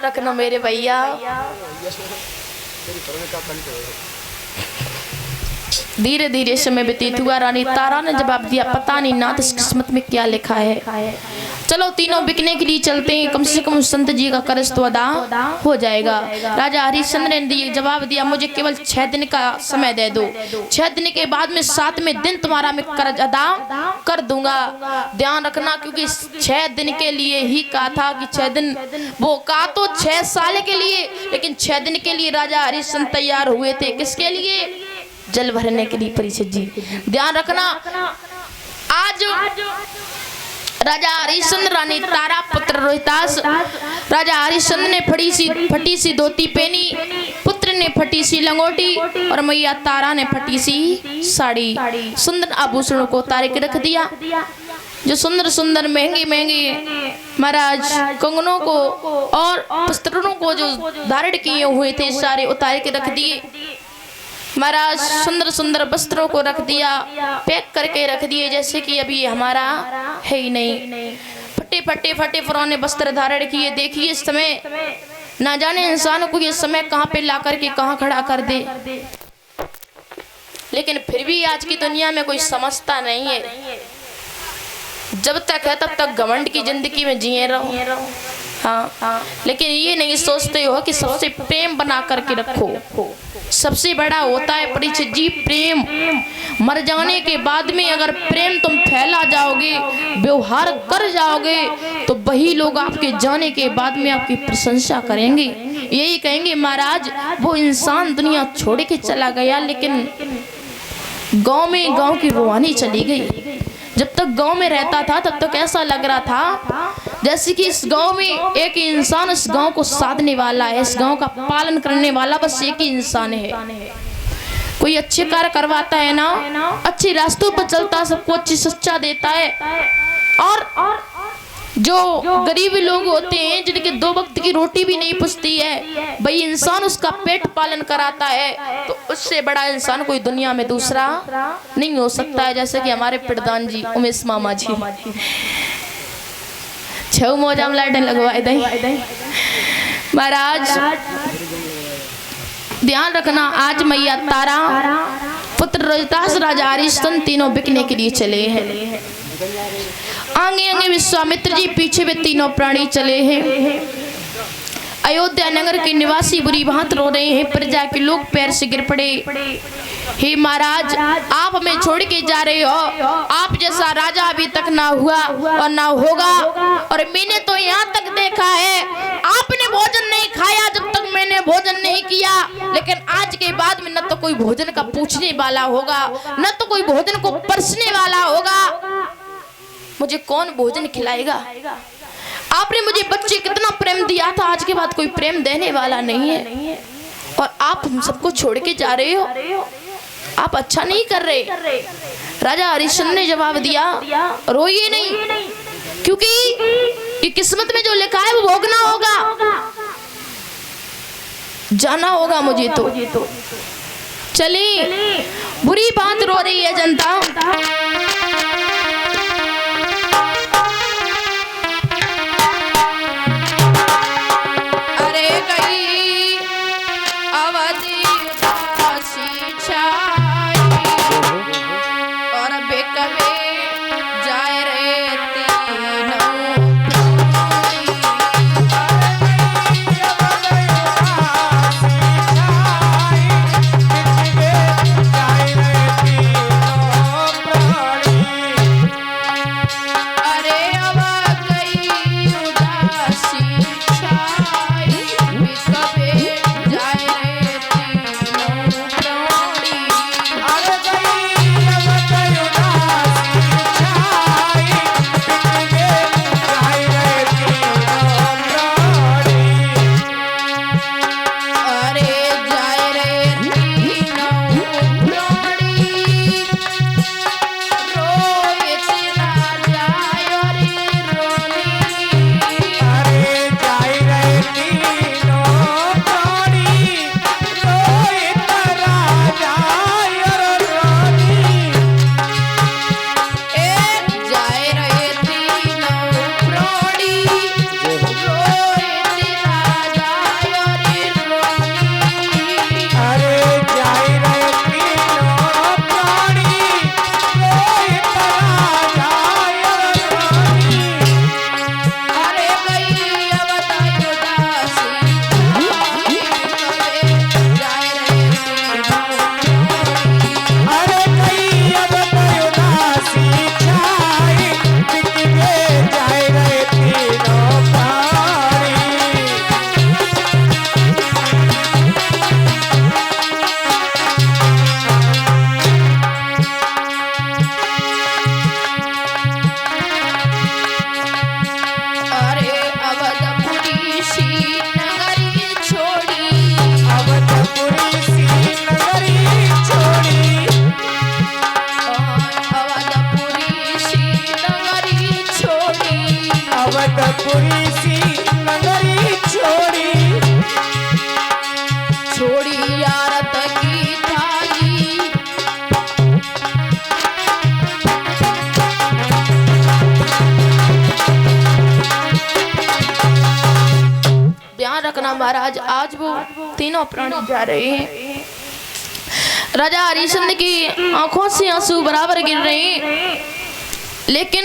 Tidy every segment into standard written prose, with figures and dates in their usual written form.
रखना मेरे भैया। धीरे धीरे समय व्यतीत हुआ। रानी तारा ने जवाब दिया, पता नहीं नाथ इस किस्मत में क्या लिखा है। चलो तीनों बिकने के लिए चलते हैं, कम से कम संत जी का कर्ज तो अदा हो जाएगा। राजा हरिश्चंद्र ने जवाब दिया, मुझे केवल 6 दिन का समय दे दो। 6 दिन के बाद में 7वें दिन तुम्हारा मैं कर्ज अदा कर दूंगा। ध्यान रखना, क्योंकि 6 दिन के लिए ही कहा था कि 6 दिन, वो कहा तो 6 साल के लिए, लेकिन 6 दिन के लिए राजा हरिश्चंद्र तैयार हुए थे। किसके लिए? जल भरने के लिए। परीक्षित जी ध्यान रखना, आज राजा हरिश्चंद्र, रानी तारा, पुत्र रोहितास। राजा हरिश्चंद्र ने फटी सी धोती पहनी, पुत्र ने फटी सी लंगोटी और मैया तारा ने फटी सी साड़ी। सुंदर आभूषणों को उतार के रख दिया। जो सुंदर सुंदर महंगे महंगे महाराज कंगनों को और वस्त्रों को जो धारण किए हुए थे सारे उतार के रख दिए। महाराज सुंदर सुंदर वस्त्रों को रख दिया, पैक करके रख दिए जैसे कि अभी हमारा है ही नहीं। फटे पुराने वस्त्र धारण किए। देखिए इस समय ना जाने इंसान को ये समय कहाँ पे ला करके कहाँ खड़ा कर दे, लेकिन फिर भी आज की दुनिया में कोई समझता नहीं है। जब तक है तब तक घमंड की जिंदगी में जिए रहो। हाँ, लेकिन ये नहीं सोचते हो कि सबसे प्रेम बना करके रखो। सबसे बड़ा होता है परीक्षित जी प्रेम। मर जाने के बाद में अगर प्रेम तुम फैला जाओगे, व्यवहार कर जाओगे, तो वही लोग आपके जाने के बाद में आपकी प्रशंसा करेंगे। यही कहेंगे, महाराज वो इंसान दुनिया छोड़ के चला गया, लेकिन गांव में गांव की रूहानी चली गई। जब तक गांव में रहता था तब तक ऐसा लग रहा था जैसे कि इस गांव में एक ही इंसान इस गांव को साधने वाला है, इस गांव का पालन करने वाला बस एक ही इंसान है। कोई अच्छे कार्य करवाता है ना, अच्छे रास्तों पर चलता, सबको अच्छी शिक्षा देता है। और जो गरीब लोग होते हैं जिनके 2 वक्त की रोटी भी नहीं पुछती है, वही इंसान उसका पेट पालन कराता है, तो उससे बड़ा इंसान कोई दुनिया में दूसरा नहीं हो सकता है। जैसे कि हमारे प्रधान जी उमेश मामा जी 6 मौजा में लाइटें लगवाए दे। महाराज ध्यान रखना, आज मैया तारा, पुत्र रोहितास, राजा हरिश्चंद्र तीनों बिकने के लिए चले हैं। आगे आगे विश्वामित्र जी, पीछे वे तीनों प्राणी चले हैं। अयोध्या नगर के निवासी बुरी भांत रो रहे हैं। प्रजा के लोग पैर से गिर पड़े। हे महाराज, आप हमें छोड़ के जा रहे हो। आप जैसा राजा अभी तक ना हुआ और ना होगा। और मैंने तो यहाँ तक देखा है, आपने भोजन नहीं खाया जब तक मैंने भोजन नहीं किया, लेकिन आज के बाद में न तो कोई भोजन का पूछने वाला होगा, न तो कोई भोजन को परसने वाला होगा। मुझे कौन भोजन खिलाएगा? आपने मुझे बच्चे कितना प्रेम दिया था, आज के बाद कोई प्रेम देने वाला नहीं है। और आप हम सबको छोड़ के जा रहे हो, आप अच्छा नहीं कर रहे। राजा हरिश्चंद्र ने जवाब दिया, रोइए नहीं, क्योंकि किस्मत में जो लिखा है वो भोगना होगा, जाना होगा मुझे तो। चले, बुरी बात रो रही है जनता। पूरी सी नगरी छोड़ी छोड़ी यारत की थाली। ध्यान रखना महाराज, आज वो तीनों प्राणी जा रहे हैं। राजा हरिश्चंद्र की आंखों से आंसू बराबर गिर रहे हैं, लेकिन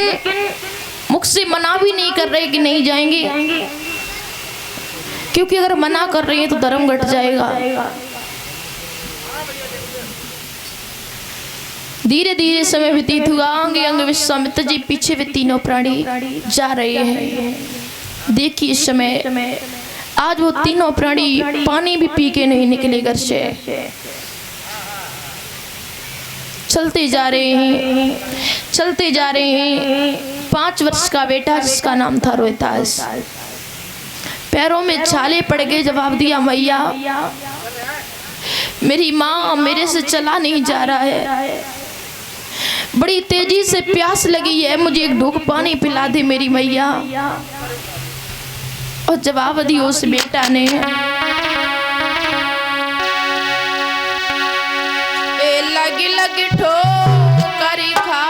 मुख से मना भी नहीं कर रहे कि नहीं जाएंगे, क्योंकि अगर मना कर रहे हैं तो धर्म घट जाएगा। धीरे धीरे समय व्यतीत हुआ, आगे आगे विश्वामित्र जी पीछे वे तीनों प्राणी जा रहे हैं। देखिए इस समय आज वो तीनों प्राणी पानी भी पी के नहीं निकले घर से, चलते जा रहे हैं, चलते जा रहे हैं। 5 वर्ष का बेटा जिसका नाम था रोहितास, पैरों में छाले पड़ गए, जवाब दिया मैया मेरी माँ मेरे से चला नहीं जा रहा है, बड़ी तेजी से प्यास लगी है, मुझे एक ढूक पानी पिला दे मेरी मैया। और जवाब दिया उस बेटा ने, लगी लगी ठोकर खा